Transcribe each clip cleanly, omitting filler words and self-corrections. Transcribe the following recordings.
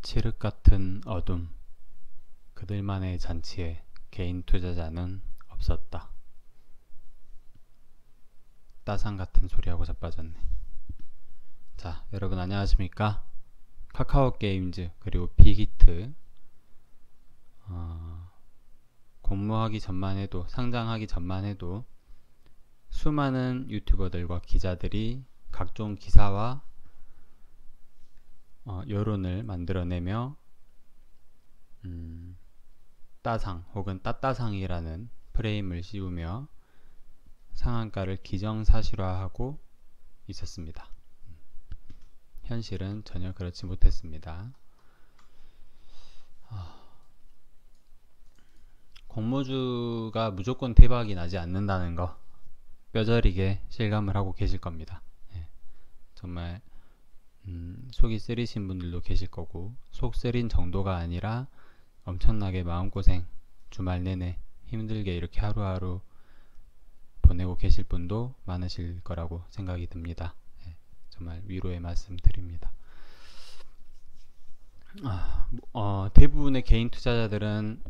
칠흑 같은 어둠, 그들만의 잔치에 개인 투자자는 없었다. 따상 같은 소리하고 자빠졌네. 자, 여러분 안녕하십니까? 카카오 게임즈 그리고 빅히트 공모하기 전만 해도, 상장하기 전만 해도 수많은 유튜버들과 기자들이 각종 기사와 여론을 만들어내며 따상 혹은 따따상이라는 프레임을 씌우며 상한가를 기정사실화하고 있었습니다. 현실은 전혀 그렇지 못했습니다. 공모주가 무조건 대박이 나지 않는다는 거 뼈저리게 실감을 하고 계실 겁니다. 정말 속이 쓰리신 분들도 계실 거고, 속 쓰린 정도가 아니라 엄청나게 마음고생, 주말 내내 힘들게 이렇게 하루하루 보내고 계실 분도 많으실 거라고 생각이 듭니다. 정말 위로의 말씀 드립니다. 대부분의 개인 투자자들은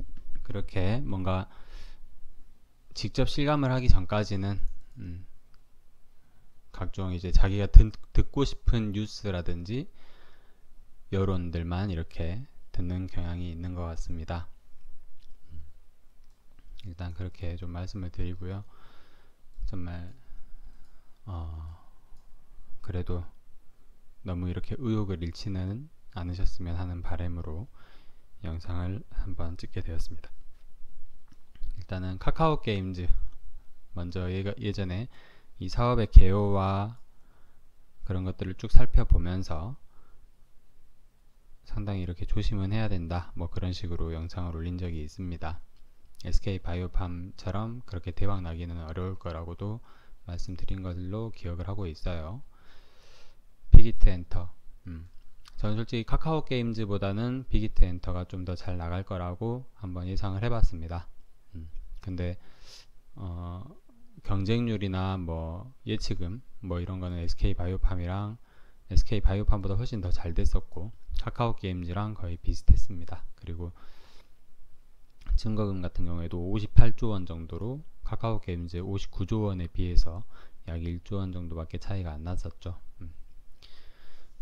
그렇게 뭔가 직접 실감을 하기 전까지는 각종 이제 자기가 듣고 싶은 뉴스라든지 여론들만 이렇게 듣는 경향이 있는 것 같습니다. 일단 그렇게 좀 말씀을 드리고요. 정말 그래도 너무 이렇게 의욕을 잃지는 않으셨으면 하는 바람으로 영상을 한번 찍게 되었습니다. 일단은 카카오 게임즈 먼저 예전에 이 사업의 개요와 그런 것들을 쭉 살펴보면서 상당히 이렇게 조심은 해야 된다, 뭐 그런 식으로 영상을 올린 적이 있습니다. SK바이오팜처럼 그렇게 대박 나기는 어려울 거라고도 말씀드린 것으로 기억을 하고 있어요. 빅히트 엔터, 저는 솔직히 카카오 게임즈보다는 빅히트 엔터가 좀 더 잘 나갈 거라고 한번 예상을 해봤습니다. 근데 경쟁률이나 뭐 예치금 뭐 이런 거는 SK바이오팜이랑 SK바이오팜보다 훨씬 더 잘 됐었고, 카카오 게임즈랑 거의 비슷했습니다. 그리고 증거금 같은 경우에도 58조 원 정도로 카카오 게임즈 59조 원에 비해서 약 1조 원 정도밖에 차이가 안 났었죠.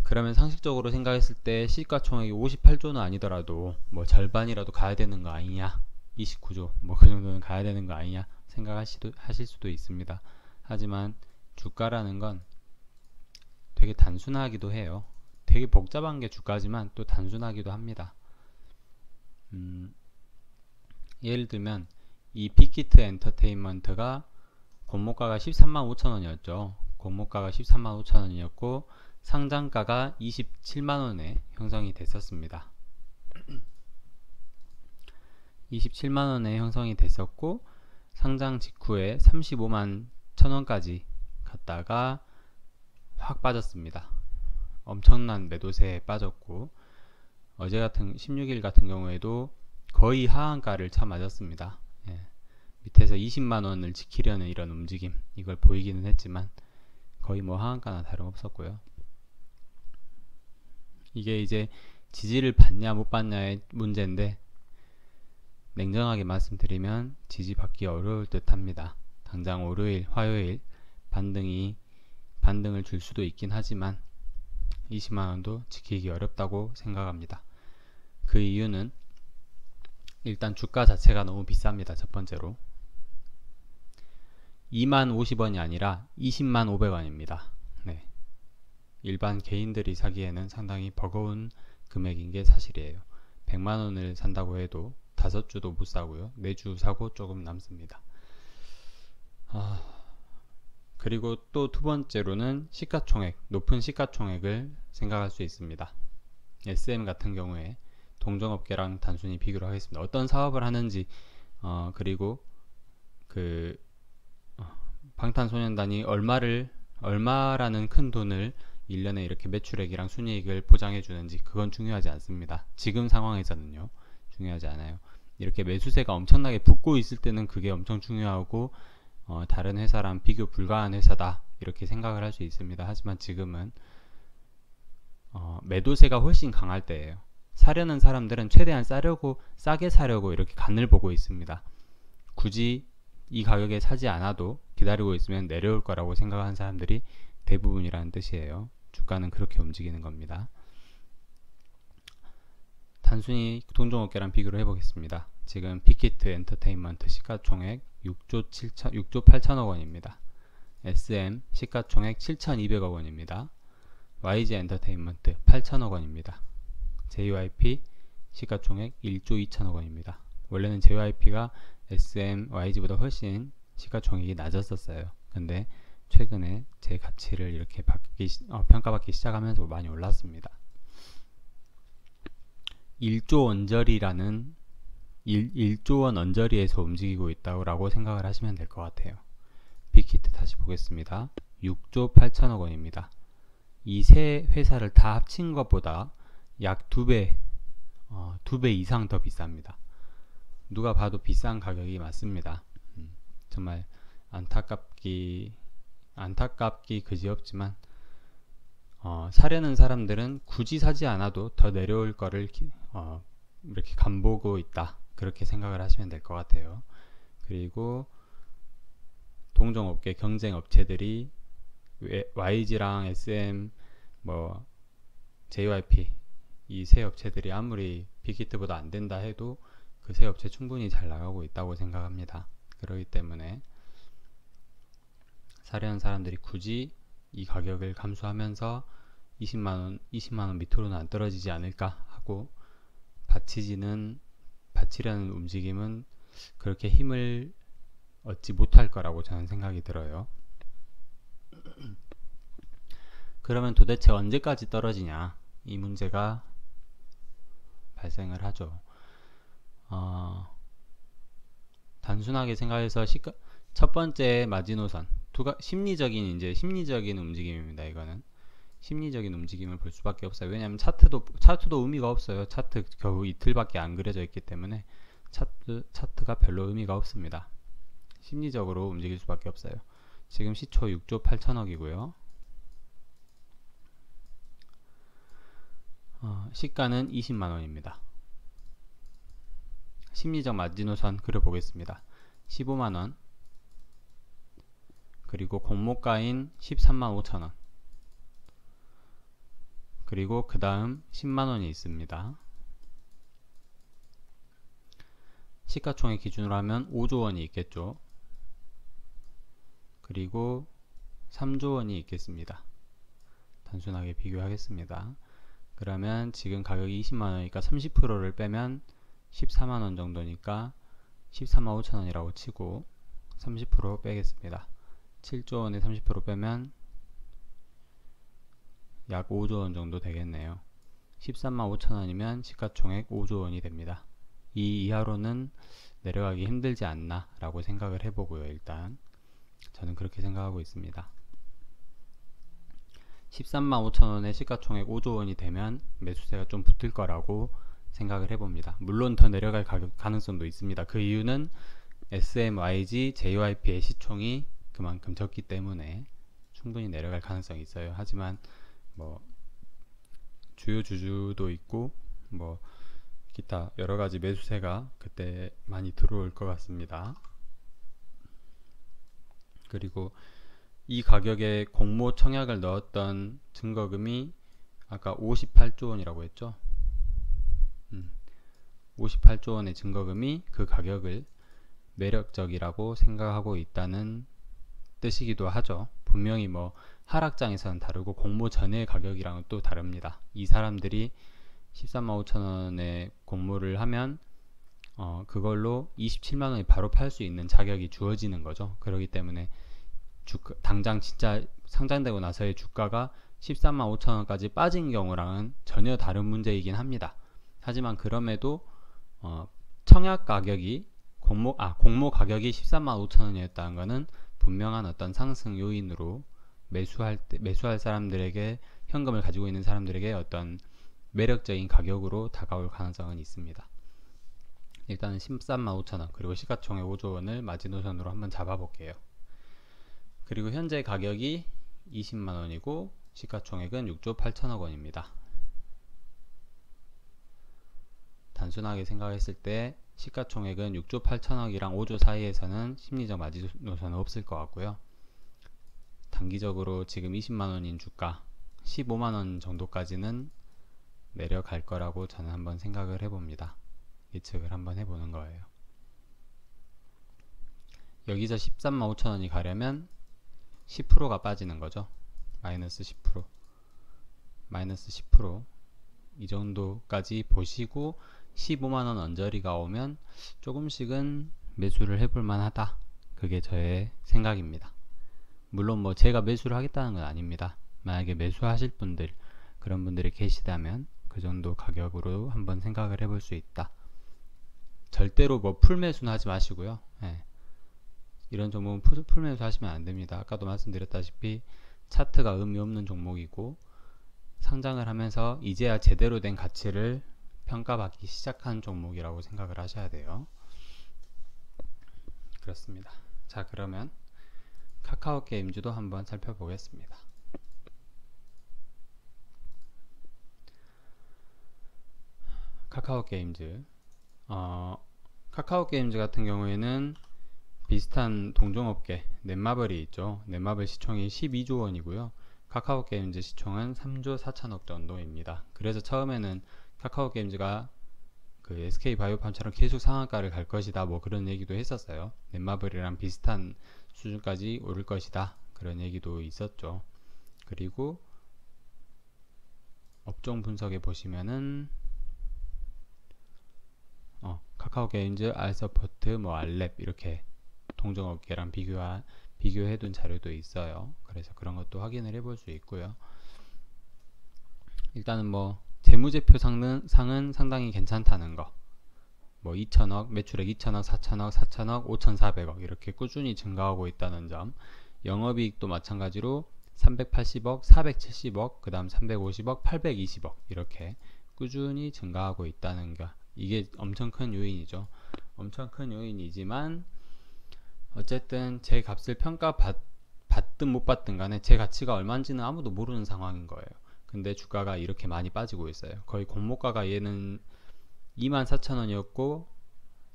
그러면 상식적으로 생각했을 때 시가총액이 58조는 아니더라도 뭐 절반이라도 가야 되는 거 아니냐, 29조 뭐 그 정도는 가야 되는 거 아니냐 생각하실 수도 있습니다. 하지만 주가라는 건 되게 단순하기도 해요. 되게 복잡한 게 주가지만 또 단순하기도 합니다. 예를 들면 이 빅히트 엔터테인먼트가 공모가가 13만 5천원이었죠. 공모가가 13만 5천원이었고 상장가가 27만원에 형성이 됐었습니다. 27만원에 형성이 됐었고 상장 직후에 35만 1천원까지 갔다가 확 빠졌습니다. 엄청난 매도세에 빠졌고, 어제 같은 16일 같은 경우에도 거의 하한가를 쳐맞았습니다. 밑에서 20만원을 지키려는 이런 움직임, 이걸 보이기는 했지만 거의 뭐 하한가나 다름없었고요. 이게 이제 지지를 받냐 못 받냐의 문제인데, 냉정하게 말씀드리면 지지받기 어려울 듯 합니다. 당장 월요일, 화요일 반등을 줄 수도 있긴 하지만 20만원도 지키기 어렵다고 생각합니다. 그 이유는 일단 주가 자체가 너무 비쌉니다. 첫 번째로 2만 50원이 아니라 20만 500원입니다. 네. 일반 개인들이 사기에는 상당히 버거운 금액인 게 사실이에요. 100만원을 산다고 해도 5주도 못 사고요. 4주 사고 조금 남습니다. 그리고 또 두 번째로는 시가총액, 높은 시가총액을 생각할 수 있습니다. SM 같은 경우에 동종업계랑 단순히 비교를 하겠습니다. 어떤 사업을 하는지, 그리고 그 방탄소년단이 얼마라는 큰 돈을 1년에 이렇게 매출액이랑 순이익을 보장해 주는지, 그건 중요하지 않습니다. 지금 상황에서는요, 중요하지 않아요. 이렇게 매수세가 엄청나게 붙고 있을 때는 그게 엄청 중요하고, 다른 회사랑 비교 불가한 회사다 이렇게 생각을 할 수 있습니다. 하지만 지금은 매도세가 훨씬 강할 때예요. 사려는 사람들은 최대한 싸게 사려고 이렇게 간을 보고 있습니다. 굳이 이 가격에 사지 않아도 기다리고 있으면 내려올 거라고 생각하는 사람들이 대부분이라는 뜻이에요. 주가는 그렇게 움직이는 겁니다. 단순히 동종업계랑 비교를 해보겠습니다. 지금 빅히트 엔터테인먼트 시가총액 6조 8천억 원입니다. SM 시가총액 7,200억 원입니다. YG 엔터테인먼트 8천억 원입니다. JYP 시가총액 1조 2천억 원입니다. 원래는 JYP가 SM, YG보다 훨씬 시가총액이 낮았었어요. 근데 최근에 제 가치를 이렇게 평가받기 시작하면서 많이 올랐습니다. 1조 원 언저리에서 움직이고 있다고 생각을 하시면 될 것 같아요. 빅히트 다시 보겠습니다. 6조 8천억 원입니다. 이 세 회사를 다 합친 것보다 약 2배 이상 더 비쌉니다. 누가 봐도 비싼 가격이 맞습니다. 정말 안타깝기 그지없지만 사려는 사람들은 굳이 사지 않아도 더 내려올 거를 이렇게 간보고 있다, 그렇게 생각을 하시면 될 것 같아요. 그리고 동종업계 경쟁업체들이 YG랑 SM, JYP 이 세 업체들이 아무리 빅히트보다 안 된다 해도 그 세 업체 충분히 잘 나가고 있다고 생각합니다. 그렇기 때문에 사려는 사람들이 굳이 이 가격을 감수하면서 20만원 밑으로는 안 떨어지지 않을까 하고 받치려는 움직임은 그렇게 힘을 얻지 못할 거라고 저는 생각이 들어요. 그러면 도대체 언제까지 떨어지냐, 이 문제가 발생을 하죠. 단순하게 생각해서 첫 번째 마지노선 심리적인 움직임입니다. 이거는 심리적인 움직임을 볼 수밖에 없어요. 왜냐하면 차트도 의미가 없어요. 차트 겨우 이틀밖에 안 그려져 있기 때문에 차트가 별로 의미가 없습니다. 심리적으로 움직일 수밖에 없어요. 지금 시초 6조 8천억이고요. 시가는 20만원입니다. 심리적 마지노선 그려보겠습니다. 15만원, 그리고 공모가인 13만 5천원, 그리고 그 다음 10만원이 있습니다. 시가총액 기준으로 하면 5조원이 있겠죠. 그리고 3조원이 있겠습니다. 단순하게 비교하겠습니다. 그러면 지금 가격이 20만원이니까 30%를 빼면 14만원 정도니까 13만 5천원이라고 치고 30% 빼겠습니다. 7조원에 30% 빼면 약 5조원 정도 되겠네요. 13만 5천원이면 시가총액 5조원이 됩니다. 이 이하로는 내려가기 힘들지 않나 라고 생각을 해보고요. 일단 저는 그렇게 생각하고 있습니다. 13만 5천원에 시가총액 5조원이 되면 매수세가 좀 붙을 거라고 생각을 해봅니다. 물론 더 내려갈 가능성도 있습니다. 그 이유는 SM, YG, JYP의 시총이 그만큼 적기 때문에 충분히 내려갈 가능성이 있어요. 하지만 주요 주주도 있고 기타 여러가지 매수세가 그때 많이 들어올 것 같습니다. 그리고 이 가격에 공모 청약을 넣었던 증거금이 아까 58조 원이라고 했죠. 58조 원의 증거금이 그 가격을 매력적이라고 생각하고 있다는 뜻이기도 하죠. 분명히 하락장에서는 다르고 공모 전의 가격이랑은 또 다릅니다. 이 사람들이 13만 5천원에 공모를 하면 그걸로 27만원에 바로 팔 수 있는 자격이 주어지는 거죠. 그렇기 때문에 당장 진짜 상장되고 나서의 주가가 13만 5천원까지 빠진 경우랑은 전혀 다른 문제이긴 합니다. 하지만 그럼에도 청약 가격이 공모 가격이 13만 5천원이었다는 것은 분명한 어떤 상승 요인으로 매수할 사람들에게, 현금을 가지고 있는 사람들에게 어떤 매력적인 가격으로 다가올 가능성은 있습니다. 일단은 13만 5천원 그리고 시가총액 5조원을 마지노선으로 한번 잡아볼게요. 그리고 현재 가격이 20만원이고 시가총액은 6조 8천억 원입니다. 단순하게 생각했을 때 시가총액은 6조 8천억이랑 5조 사이에서는 심리적 마지노선은 없을 것 같고요. 단기적으로 지금 20만원인 주가 15만원 정도까지는 내려갈 거라고 저는 한번 생각을 해봅니다. 예측을 한번 해보는 거예요. 여기서 13만 5천원이 가려면 10%가 빠지는 거죠. 마이너스 10%. 마이너스 10%. 이 정도까지 보시고 15만원 언저리가 오면 조금씩은 매수를 해볼 만하다. 그게 저의 생각입니다. 물론 뭐 제가 매수를 하겠다는 건 아닙니다. 만약에 매수하실 분들, 그런 분들이 계시다면 그 정도 가격으로 한번 생각을 해볼 수 있다. 절대로 뭐 풀매수는 하지 마시고요. 예. 이런 종목은 풀매수 하시면 안 됩니다. 아까도 말씀드렸다시피 차트가 의미 없는 종목이고 상장을 하면서 이제야 제대로 된 가치를 평가받기 시작한 종목이라고 생각을 하셔야 돼요. 그렇습니다. 자, 그러면 카카오 게임즈도 한번 살펴보겠습니다. 카카오 게임즈 카카오 게임즈 같은 경우에는 비슷한 동종업계 넷마블이 있죠. 넷마블 시총이 12조 원이고요. 카카오 게임즈 시총은 3조 4천억 정도입니다. 그래서 처음에는 카카오 게임즈가 그 SK 바이오팜처럼 계속 상한가를 갈 것이다, 뭐 그런 얘기도 했었어요. 넷마블이랑 비슷한 수준까지 오를 것이다, 그런 얘기도 있었죠. 그리고 업종 분석에 보시면은 카카오 게임즈, 알서포트, 뭐 알랩 이렇게 동종업계랑 비교해둔 자료도 있어요. 그래서 그런 것도 확인을 해볼 수 있고요. 일단은 뭐 재무제표 상은 상당히 괜찮다는 거. 뭐 2천억, 매출액 2천억, 4천억, 4천억, 5,400억 이렇게 꾸준히 증가하고 있다는 점. 영업이익도 마찬가지로 380억, 470억, 그 다음 350억, 820억 이렇게 꾸준히 증가하고 있다는 거. 이게 엄청 큰 요인이죠. 엄청 큰 요인이지만 어쨌든 제 값을 평가받든 못 받든 간에 제 가치가 얼마인지는 아무도 모르는 상황인 거예요. 근데 주가가 이렇게 많이 빠지고 있어요. 거의 공모가가 얘는 24,000원이었고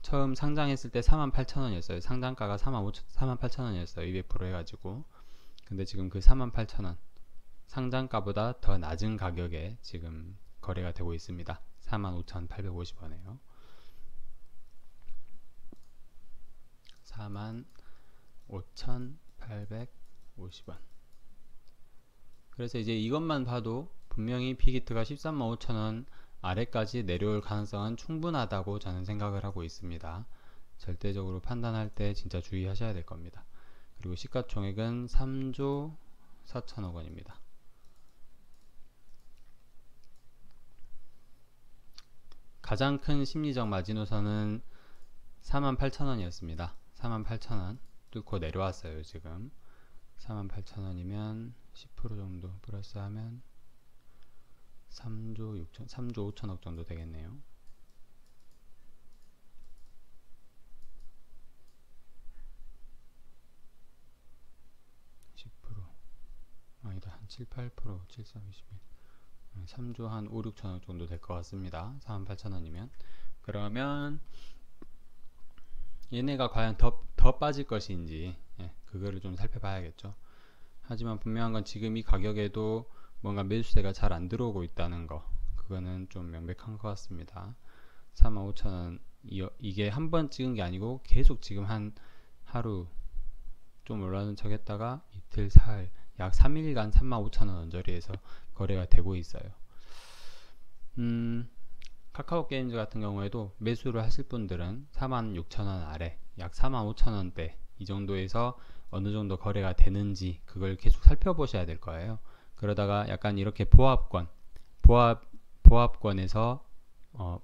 처음 상장했을 때 48,000원이었어요. 상장가가 48,000원이었어요. 200% 해가지고. 근데 지금 그 48,000원 상장가보다 더 낮은 가격에 지금 거래가 되고 있습니다. 45,850원에요. 45,850원. 그래서 이제 이것만 봐도 분명히 빅히트가 13만 5천원 아래까지 내려올 가능성은 충분하다고 저는 생각을 하고 있습니다. 절대적으로 판단할 때 진짜 주의하셔야 될 겁니다. 그리고 시가총액은 3조 4천억 원입니다. 가장 큰 심리적 마지노선은 48,000원이었습니다. 48,000원 뚫고 내려왔어요. 지금 48,000원이면 10% 정도 플러스하면 3조 5천억 정도 되겠네요. 아니다, 한 7, 8%, 7, 3, 21 3조 한 5, 6천억 정도 될 것 같습니다. 48,000원이면. 그러면 얘네가 과연 더 빠질 것인지, 그거를 좀 살펴봐야겠죠. 하지만 분명한 건 지금 이 가격에도 뭔가 매수세가 잘 안 들어오고 있다는 거, 그거는 좀 명백한 것 같습니다. 45,000원 이게 한 번 찍은 게 아니고 계속 지금 한 하루 좀 올라오는 척 했다가 이틀, 사흘, 약 3일간 35,000원 언저리에서 거래가 되고 있어요. 카카오 게임즈 같은 경우에도 매수를 하실 분들은 46,000원 아래, 약 45,000원대 이 정도에서 어느 정도 거래가 되는지 그걸 계속 살펴보셔야 될 거예요. 그러다가 약간 이렇게 보합권에서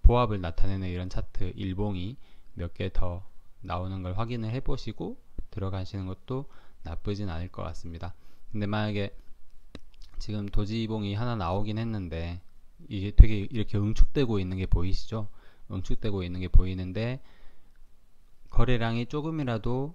보합을 나타내는 이런 차트 일봉이 몇 개 더 나오는 걸 확인을 해보시고 들어가시는 것도 나쁘진 않을 것 같습니다. 근데 만약에 지금 도지봉이 하나 나오긴 했는데 이게 되게 이렇게 응축되고 있는 게 보이시죠? 응축되고 있는 게 보이는데 거래량이 조금이라도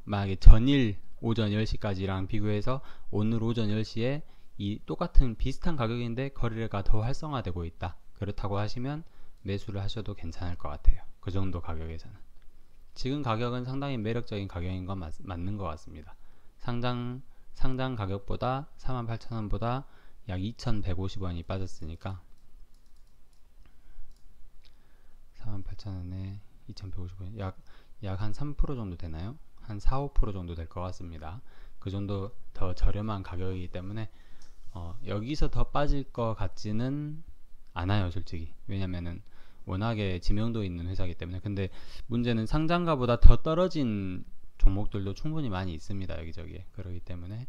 만약에 전일 오전 10시까지랑 비교해서 오늘 오전 10시에 이 똑같은 비슷한 가격인데 거래가 더 활성화되고 있다. 그렇다고 하시면 매수를 하셔도 괜찮을 것 같아요. 그 정도 가격에서는. 지금 가격은 상당히 매력적인 가격인 건 맞는 것 같습니다. 상장 가격보다 48,000원보다 약 2,150원이 빠졌으니까 48,000원에 2,150원 약 한 3% 정도 되나요? 한 4, 5% 정도 될 것 같습니다. 그 정도 더 저렴한 가격이기 때문에 여기서 더 빠질 것 같지는 않아요, 솔직히. 왜냐면은 워낙에 지명도 있는 회사이기 때문에. 근데 문제는 상장가보다 더 떨어진 종목들도 충분히 많이 있습니다, 여기저기에. 그렇기 때문에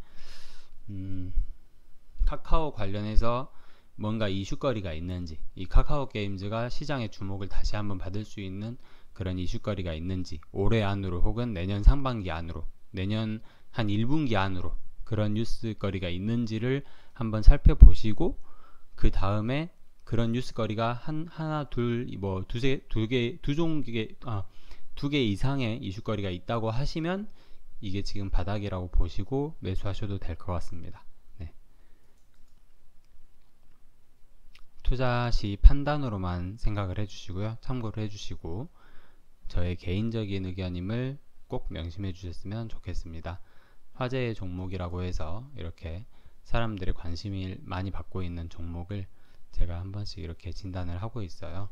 카카오 관련해서 뭔가 이슈거리가 있는지, 이 카카오 게임즈가 시장의 주목을 다시 한번 받을 수 있는 그런 이슈거리가 있는지, 올해 안으로 혹은 내년 상반기 안으로, 내년 한 1분기 안으로 그런 뉴스거리가 있는지를 한번 살펴보시고, 그 다음에 그런 뉴스거리가 하나, 둘, 뭐 두 개 이상의 이슈거리가 있다고 하시면 이게 지금 바닥이라고 보시고 매수하셔도 될 것 같습니다. 네. 투자 시 판단으로만 생각을 해주시고요. 참고를 해주시고 저의 개인적인 의견임을 꼭 명심해 주셨으면 좋겠습니다. 화제의 종목이라고 해서 이렇게 사람들의 관심을 많이 받고 있는 종목을 제가 한 번씩 이렇게 진단을 하고 있어요.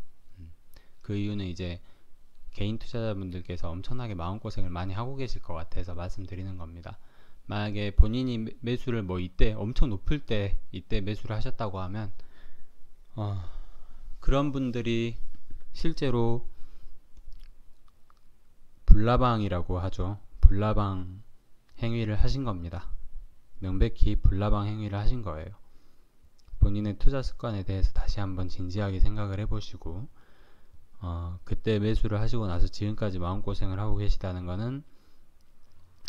그 이유는 이제 개인 투자자분들께서 엄청나게 마음고생을 많이 하고 계실 것 같아서 말씀드리는 겁니다. 만약에 본인이 매수를 뭐 이때 엄청 높을 때 이때 매수를 하셨다고 하면 그런 분들이 실제로 불나방이라고 하죠. 불나방 행위를 하신 겁니다. 명백히 불나방 행위를 하신 거예요. 본인의 투자 습관에 대해서 다시 한번 진지하게 생각을 해보시고 그때 매수를 하시고 나서 지금까지 마음고생을 하고 계시다는 것은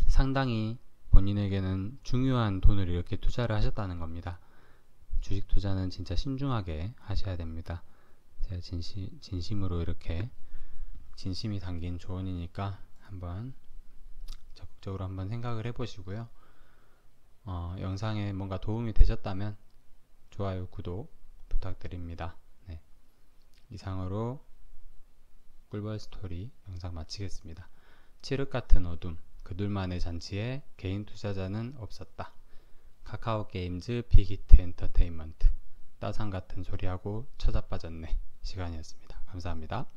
상당히 본인에게는 중요한 돈을 이렇게 투자를 하셨다는 겁니다. 주식 투자는 진짜 신중하게 하셔야 됩니다. 제가 진심으로 이렇게 진심이 담긴 조언이니까 한번 적극적으로 한번 생각을 해보시고요. 영상에 뭔가 도움이 되셨다면 좋아요, 구독 부탁드립니다. 네. 이상으로 꿀벌 스토리 영상 마치겠습니다. 칠흑같은 어둠, 그들만의 잔치에 개인 투자자는 없었다. 카카오 게임즈 빅히트 엔터테인먼트 따상같은 소리하고 쳐자빠졌네 시간이었습니다. 감사합니다.